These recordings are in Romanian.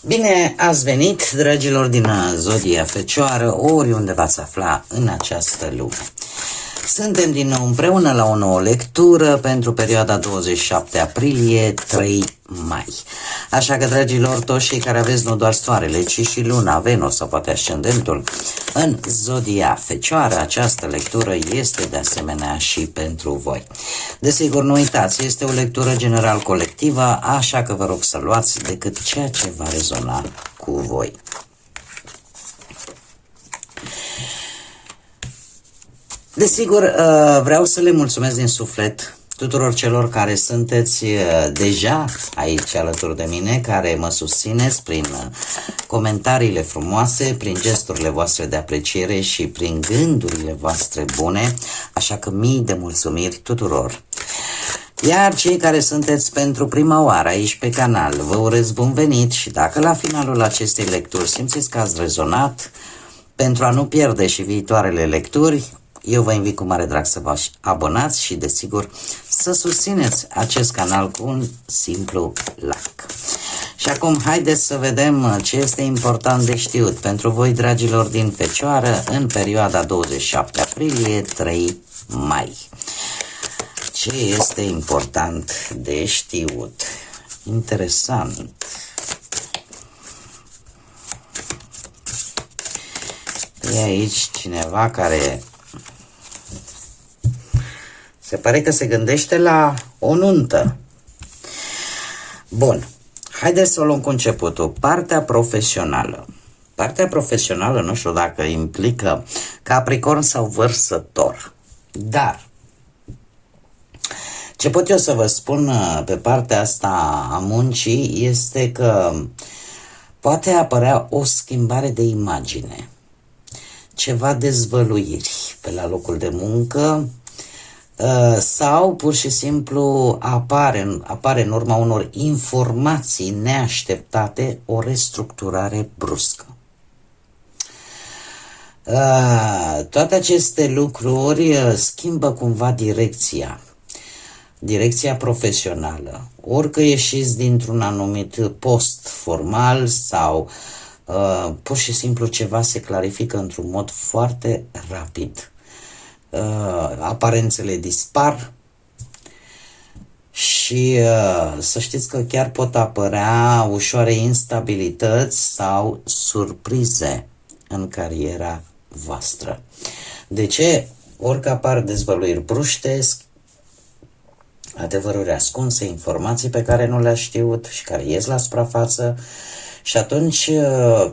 Bine ați venit, dragilor din Zodia Fecioară, oriunde v-ați afla în această lume. Suntem din nou împreună la o nouă lectură pentru perioada 27 aprilie-3 mai. Așa că, dragilor, toți cei care aveți nu doar soarele, ci și luna, Venus sau poate ascendentul în Zodia Fecioară, această lectură este de asemenea și pentru voi. Desigur, nu uitați, este o lectură general colectivă, așa că vă rog să luați decât ceea ce va rezona cu voi. Desigur, vreau să le mulțumesc din suflet tuturor celor care sunteți deja aici alături de mine, care mă susțineți prin comentariile frumoase, prin gesturile voastre de apreciere și prin gândurile voastre bune, așa că mii de mulțumiri tuturor. Iar cei care sunteți pentru prima oară aici pe canal, vă urez bun venit și dacă la finalul acestei lecturi simțiți că ați rezonat, pentru a nu pierde și viitoarele lecturi, eu vă invit cu mare drag să vă abonați și, desigur, să susțineți acest canal cu un simplu like. Și acum, haideți să vedem ce este important de știut pentru voi, dragilor din Fecioară, în perioada 27 aprilie-3 mai. Ce este important de știut? Interesant. E aici cineva care se pare că se gândește la o nuntă. Bun, haideți să o luăm cu începutul. Partea profesională. Partea profesională nu știu dacă implică Capricorn sau Vărsător. Dar ce pot eu să vă spun pe partea asta a muncii este că poate apărea o schimbare de imagine, ceva dezvăluiri pe la locul de muncă, sau pur și simplu apare în urma unor informații neașteptate o restructurare bruscă. Toate aceste lucruri schimbă cumva direcția profesională. Orică ieșiți dintr-un anumit post formal sau pur și simplu ceva se clarifică într-un mod foarte rapid. Aparențele dispar și să știți că chiar pot apărea ușoare instabilități sau surprize în cariera voastră. De ce? Orică apar dezvăluiri bruște, adevăruri ascunse, informații pe care nu le-ați știut și care ies la suprafață și atunci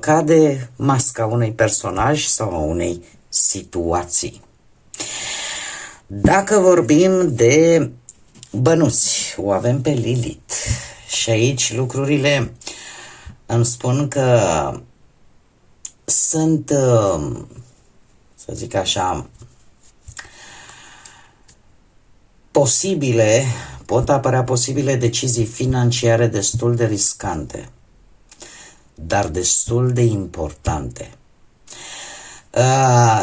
cade masca unui personaj sau a unei situații. Dacă vorbim de bănuți, o avem pe Lilith și aici lucrurile îmi spun că sunt, să zic așa, pot apărea posibile decizii financiare destul de riscante, dar destul de importante.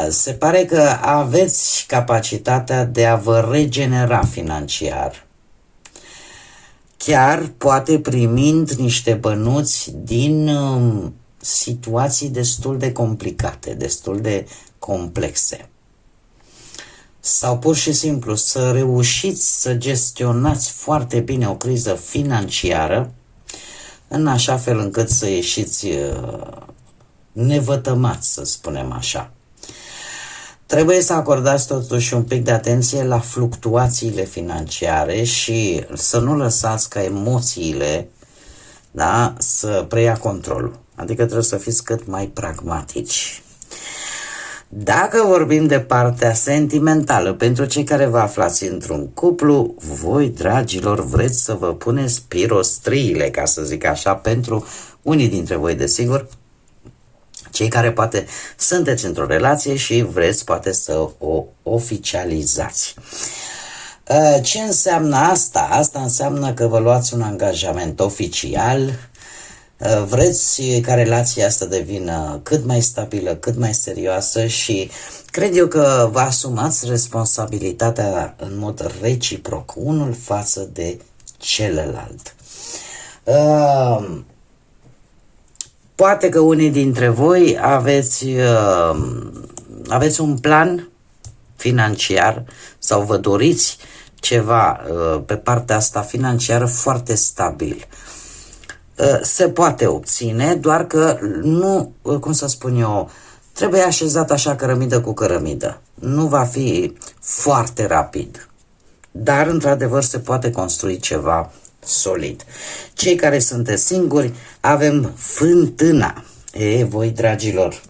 Se pare că aveți capacitatea de a vă regenera financiar, chiar poate primind niște bănuți din situații destul de complicate, destul de complexe. Sau pur și simplu să reușiți să gestionați foarte bine o criză financiară în așa fel încât să ieșiți nevătămați, să spunem așa. Trebuie să acordați totuși un pic de atenție la fluctuațiile financiare și să nu lăsați ca emoțiile, da, să preia controlul. Adică trebuie să fiți cât mai pragmatici. Dacă vorbim de partea sentimentală, pentru cei care vă aflați într-un cuplu, voi, dragilor, vreți să vă puneți pirostriile, ca să zic așa, pentru unii dintre voi, desigur, cei care poate sunteți într-o relație și vreți poate să o oficializați. Ce înseamnă asta? Asta înseamnă că vă luați un angajament oficial, vreți ca relația asta devină cât mai stabilă, cât mai serioasă și cred eu că vă asumați responsabilitatea în mod reciproc, unul față de celălalt. Poate că unii dintre voi aveți un plan financiar sau vă doriți ceva pe partea asta financiară foarte stabil. Se poate obține, doar că nu, cum să spun eu, trebuie așezat așa cărămidă cu cărămidă. Nu va fi foarte rapid, dar într-adevăr se poate construi ceva solid. Cei care sunteți singuri, avem Fântâna. Voi, dragilor,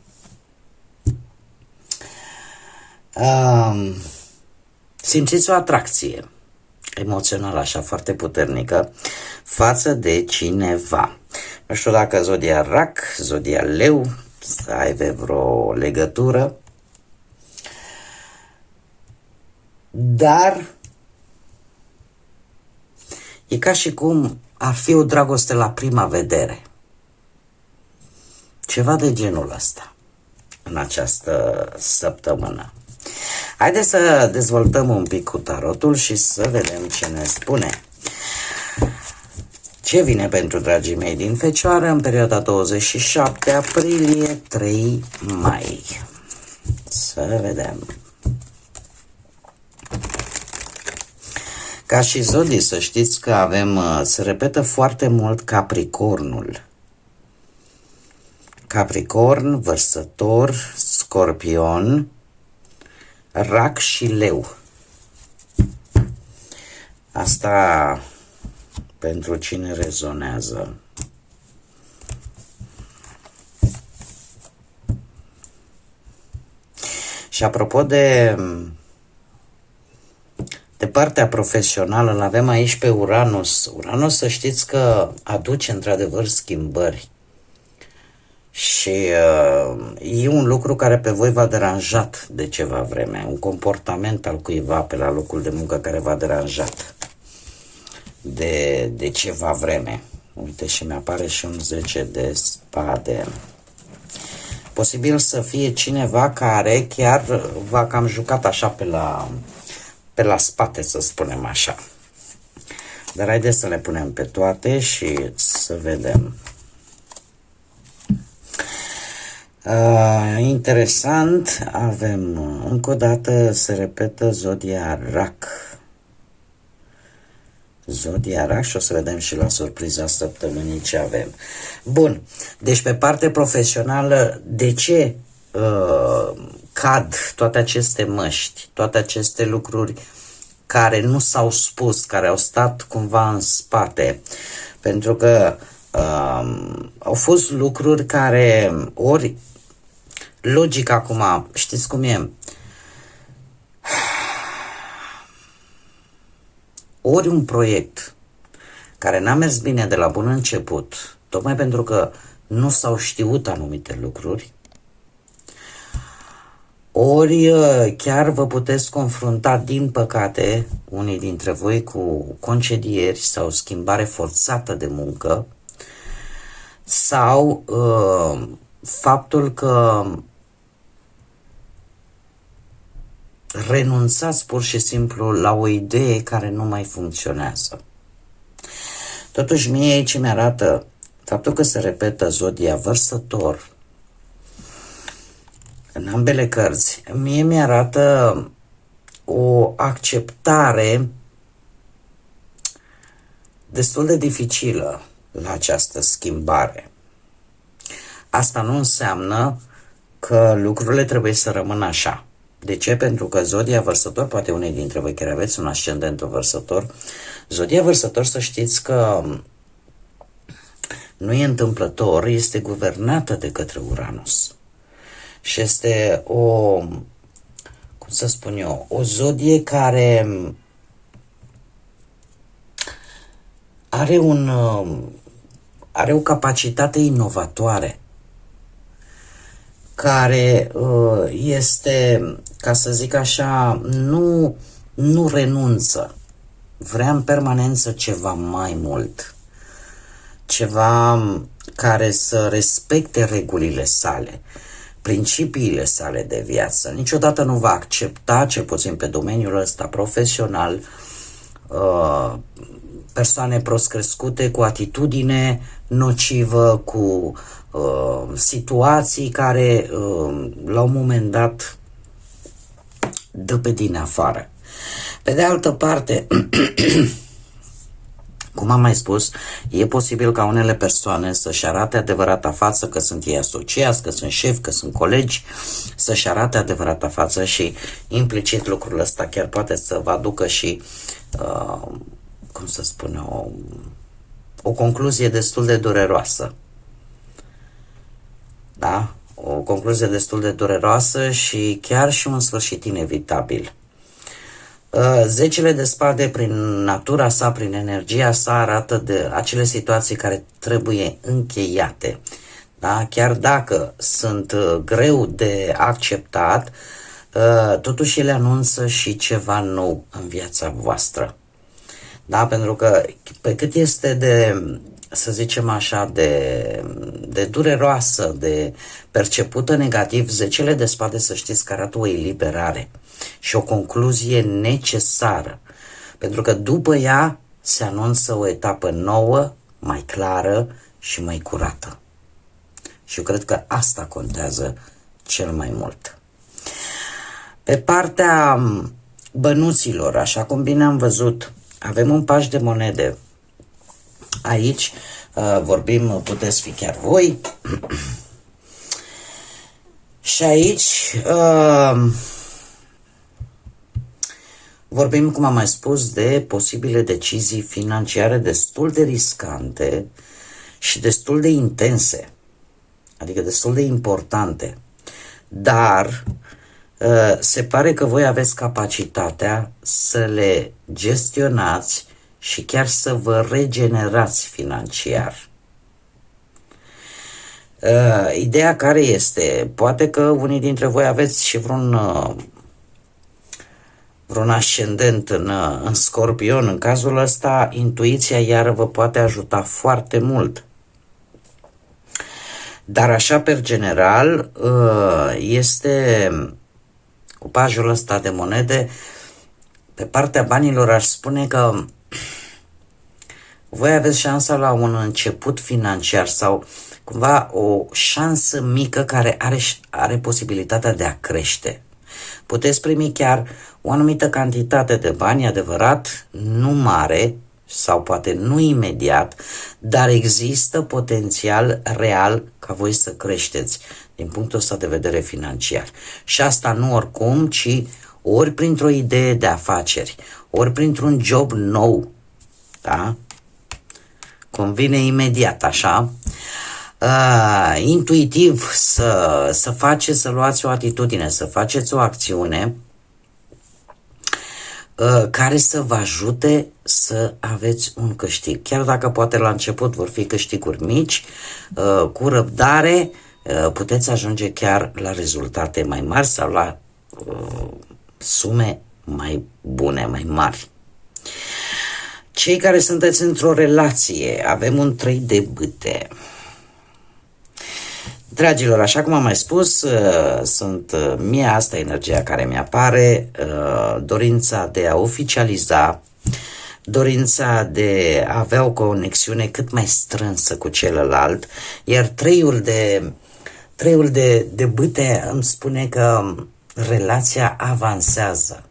simțiți o atracție emoțională așa foarte puternică față de cineva. Nu știu dacă zodia Rac, zodia Leu, să aibă vreo legătură, dar e ca și cum ar fi o dragoste la prima vedere. Ceva de genul ăsta în această săptămână. Haideți să dezvoltăm un pic cu tarotul și să vedem ce ne spune. Ce vine pentru dragii mei din Fecioară în perioada 27 aprilie 3 mai. Să vedem. Ca și zodii, să știți că avem, se repetă foarte mult Capricornul. Capricorn, Vărsător, Scorpion, Rac și Leu. Asta pentru cine rezonează. Și apropo de partea profesională, îl avem aici pe Uranus. Uranus, să știți că aduce într-adevăr schimbări. Și e un lucru care pe voi v-a deranjat de ceva vreme, un comportament al cuiva pe la locul de muncă care v-a deranjat de ceva vreme. Uite, și mi-apare și un 10 de spade. Posibil să fie cineva care chiar v-a cam jucat așa pe la spate, să spunem așa. Dar haideți să le punem pe toate și să vedem. Interesant, avem încă o dată, se repetă zodia Rac. Zodia Rac și o să vedem și la surpriza săptămânii ce avem. Bun, deci pe parte profesională, de ce cad toate aceste măști, toate aceste lucruri care nu s-au spus, care au stat cumva în spate? Pentru că au fost lucruri care ori logic acum, știți cum e, ori un proiect care n-a mers bine de la bun început, tocmai pentru că nu s-au știut anumite lucruri, ori chiar vă puteți confrunta, din păcate, unii dintre voi cu concedieri sau schimbare forțată de muncă, sau faptul că renunțați pur și simplu la o idee care nu mai funcționează. Totuși, mie aici mi arată faptul că se repetă zodia Vărsător în ambele cărți. Mie mi arată o acceptare destul de dificilă la această schimbare. Asta nu înseamnă că lucrurile trebuie să rămână așa. De ce? Pentru că zodia Vărsător, poate unii dintre voi chiar aveți un ascendent Vărsător, zodia Vărsător, să știți că nu e întâmplător, este guvernată de către Uranus. Și este cum să spun eu, o zodie care are o capacitate inovatoare, care este, ca să zic așa, nu renunță. Vrea în permanență ceva mai mult. Ceva care să respecte regulile sale, principiile sale de viață. Niciodată nu va accepta, cel puțin pe domeniul ăsta profesional, persoane prost crescute, cu atitudine nocivă, cu situații care la un moment dat dă pe din afară. Pe de altă parte, cum am mai spus, e posibil ca unele persoane să-și arate adevărata față, că sunt ei asociați, că sunt șefi, că sunt colegi, să-și arate adevărata față și implicit lucrul ăsta chiar poate să vă aducă și, cum să spun, o concluzie destul de dureroasă. Da? O concluzie destul de dureroasă și chiar și un sfârșit inevitabil. Zecile de spade prin natura sa, prin energia sa, arată de acele situații care trebuie încheiate. Da? Chiar dacă sunt greu de acceptat, totuși ele anunță și ceva nou în viața voastră. Da? Pentru că pe cât este de, să zicem așa, de dureroasă, de percepută negativ, zecile de spade, să știți că arată o eliberare și o concluzie necesară, pentru că după ea se anunță o etapă nouă, mai clară și mai curată. Și eu cred că asta contează cel mai mult. Pe partea bănuților, așa cum bine am văzut, avem un paș de monede. Aici vorbim, puteți fi chiar voi. Și aici vorbim, cum am mai spus, de posibile decizii financiare destul de riscante și destul de intense, adică destul de importante. Dar se pare că voi aveți capacitatea să le gestionați și chiar să vă regenerați financiar. Ideea care este? Poate că unii dintre voi aveți și vreun ascendent în Scorpion. În cazul ăsta, intuiția iară vă poate ajuta foarte mult. Dar așa, per general, este cu pajul ăsta de monede, pe partea banilor aș spune că voi aveți șansa la un început financiar sau cumva o șansă mică care are posibilitatea de a crește. Puteți primi chiar o anumită cantitate de bani, adevărat, nu mare sau poate nu imediat, dar există potențial real ca voi să creșteți din punctul ăsta de vedere financiar. Și asta nu oricum, ci ori printr-o idee de afaceri, ori printr-un job nou, da? Convine imediat, așa, intuitiv să faceți, să luați o atitudine, să faceți o acțiune care să vă ajute să aveți un câștig. Chiar dacă poate la început vor fi câștiguri mici, cu răbdare puteți ajunge chiar la rezultate mai mari sau la sume mai bune, mai mari. Cei care sunteți într-o relație, avem un 3 de bâte. Dragilor, așa cum am mai spus, mie asta e energia care mi-apare, dorința de a oficializa, dorința de a avea o conexiune cât mai strânsă cu celălalt, iar treiul de bâte îmi spune că relația avansează,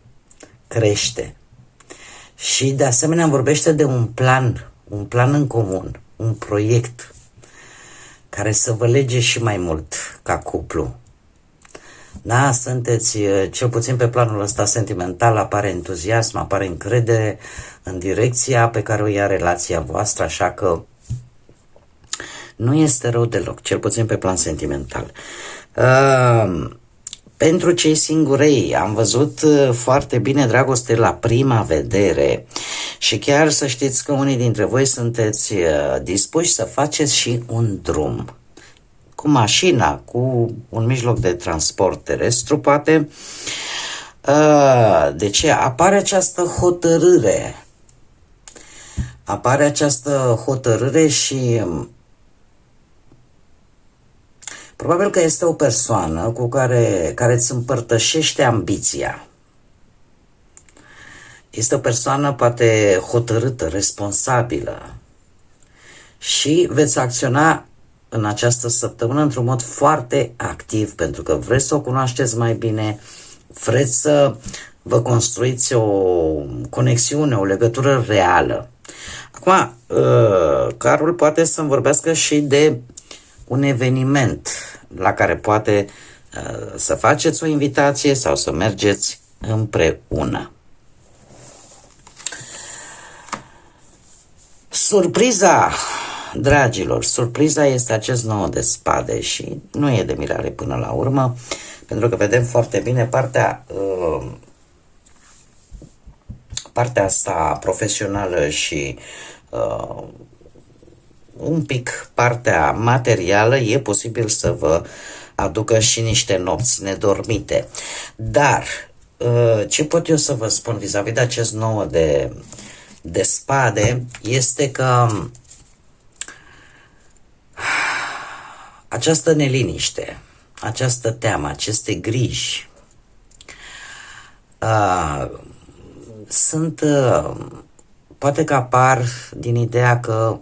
crește. Și de asemenea vorbește de un plan în comun, un proiect care să vă lege și mai mult ca cuplu. Da, sunteți, cel puțin pe planul ăsta sentimental, apare entuziasm, apare încredere în direcția pe care o ia relația voastră, așa că nu este rău deloc, cel puțin pe plan sentimental. Pentru cei singurei, am văzut foarte bine dragoste la prima vedere și chiar să știți că unii dintre voi sunteți dispuși să faceți și un drum. Cu mașina, cu un mijloc de transport terestru, poate. De ce? Apare această hotărâre. Apare această hotărâre și probabil că este o persoană cu care îți împărtășește ambiția. Este o persoană poate hotărâtă, responsabilă și veți acționa în această săptămână într-un mod foarte activ, pentru că vreți să o cunoașteți mai bine, vreți să vă construiți o conexiune, o legătură reală. Acum, Carul poate să-mi vorbească și de un eveniment la care poate să faceți o invitație sau să mergeți împreună. Surpriza, dragilor, surpriza este acest 9 de spade și nu e de mirare până la urmă, pentru că vedem foarte bine partea asta profesională și un pic partea materială e posibil să vă aducă și niște nopți nedormite. Dar ce pot eu să vă spun vis-a-vis de acest 9 de spade este că această neliniște, această teamă, aceste griji poate că apar din ideea că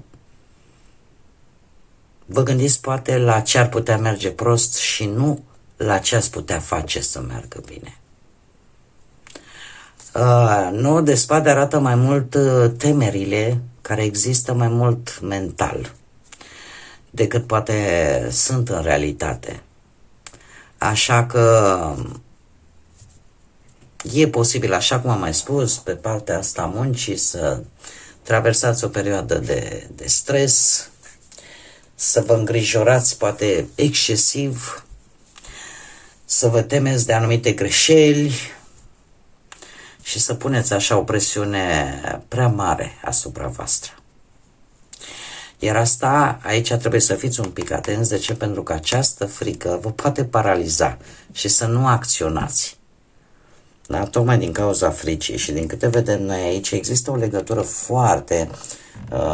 vă gândiți poate la ce ar putea merge prost și nu la ce ați putea face să meargă bine. 9 de spade arată mai mult temerile care există mai mult mental decât poate sunt în realitate. Așa că e posibil, așa cum am mai spus, pe partea asta a muncii să traversați o perioadă de stres, să vă îngrijorați poate excesiv, să vă temeți de anumite greșeli și să puneți așa o presiune prea mare asupra voastră. Iar asta, aici trebuie să fiți un pic atenți. De ce? Pentru că această frică vă poate paraliza și să nu acționați. Da? Tocmai din cauza fricii și din câte vedem noi aici, există o legătură foarte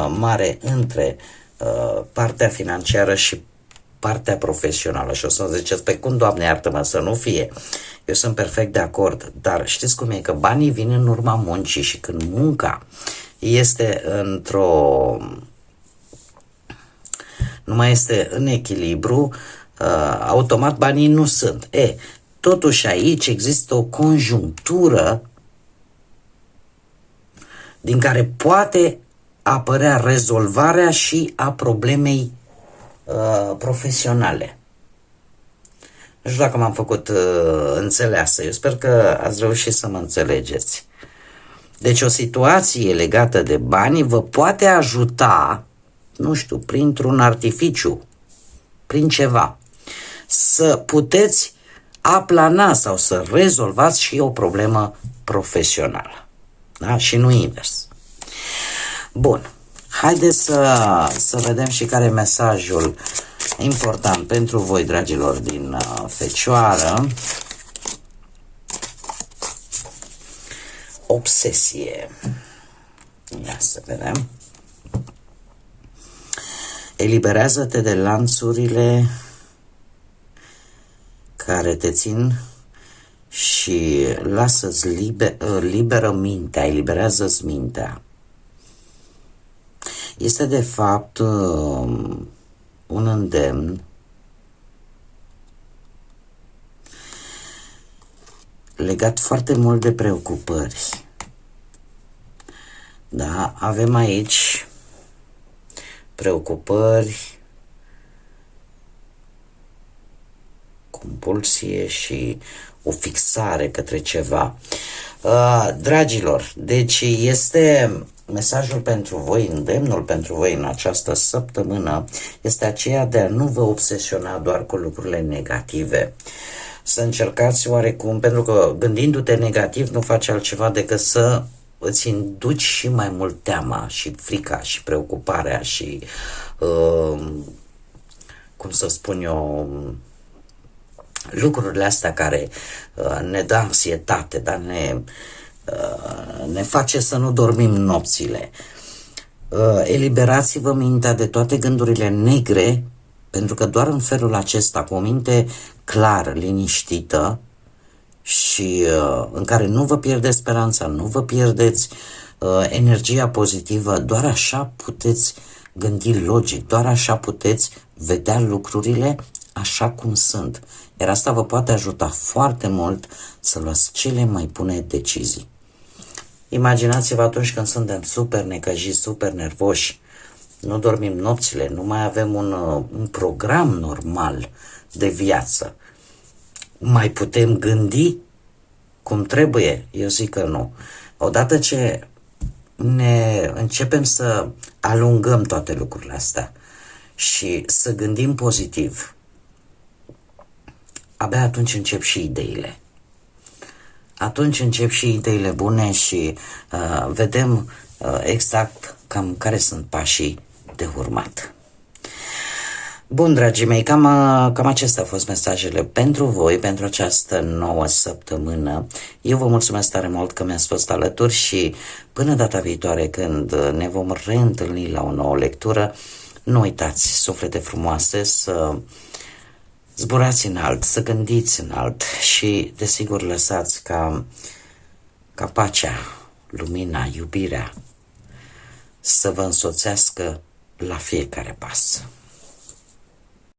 mare între partea financiară și partea profesională. Și o să ziceți, pe cum, Doamne, iartă-mă, să nu fie? Eu sunt perfect de acord, dar știți cum e? Că banii vin în urma muncii și când munca este nu mai este în echilibru, automat banii nu sunt. Totuși aici există o conjunctură din care poate apărea rezolvarea și a problemei profesionale. Nu știu dacă m-am făcut înțeleasă. Eu sper că ați reușit să mă înțelegeți. Deci o situație legată de bani vă poate ajuta, nu știu, printr-un artificiu, prin ceva, să puteți aplana sau să rezolvați și o problemă profesională. Da? Și nu invers. Bun. Haideți să vedem și care e mesajul important pentru voi, dragilor, din Fecioară. Obsesie. Ia să vedem. Eliberează-te de lanțurile care te țin și lasă-ți liberă mintea, eliberează-ți mintea. Este de fapt un îndemn legat foarte mult de preocupări. Da, avem aici preocupări, compulsie și o fixare către ceva. Dragilor, deci este mesajul pentru voi, îndemnul pentru voi în această săptămână este aceea de a nu vă obsesiona doar cu lucrurile negative. Să încercați oarecum, pentru că gândindu-te negativ nu faci altceva decât să îți induci și mai mult teama și frica și preocuparea și, cum să spun eu, lucrurile astea care ne dă anxietate, dar ne face să nu dormim nopțile. Eliberați-vă mintea de toate gândurile negre, pentru că doar în felul acesta, cu o minte clară, liniștită și în care nu vă pierdeți speranța, nu vă pierdeți energia pozitivă, doar așa puteți gândi logic, doar așa puteți vedea lucrurile așa cum sunt. Iar asta vă poate ajuta foarte mult să luați cele mai bune decizii. Imaginați-vă atunci când suntem super necăjiți, super nervoși, nu dormim nopțile, nu mai avem un program normal de viață. Mai putem gândi cum trebuie? Eu zic că nu. Odată ce ne începem să alungăm toate lucrurile astea și să gândim pozitiv, abia atunci încep și ideile. Atunci încep și ideile bune și vedem exact cam care sunt pașii de urmat. Bun, dragii mei, cam acestea au fost mesajele pentru voi, pentru această nouă săptămână. Eu vă mulțumesc tare mult că mi-ați fost alături și până data viitoare când ne vom reîntâlni la o nouă lectură, nu uitați, suflete frumoase, să zburați înalt, să gândiți înalt și, desigur, lăsați ca pacea, lumina, iubirea să vă însoțească la fiecare pas.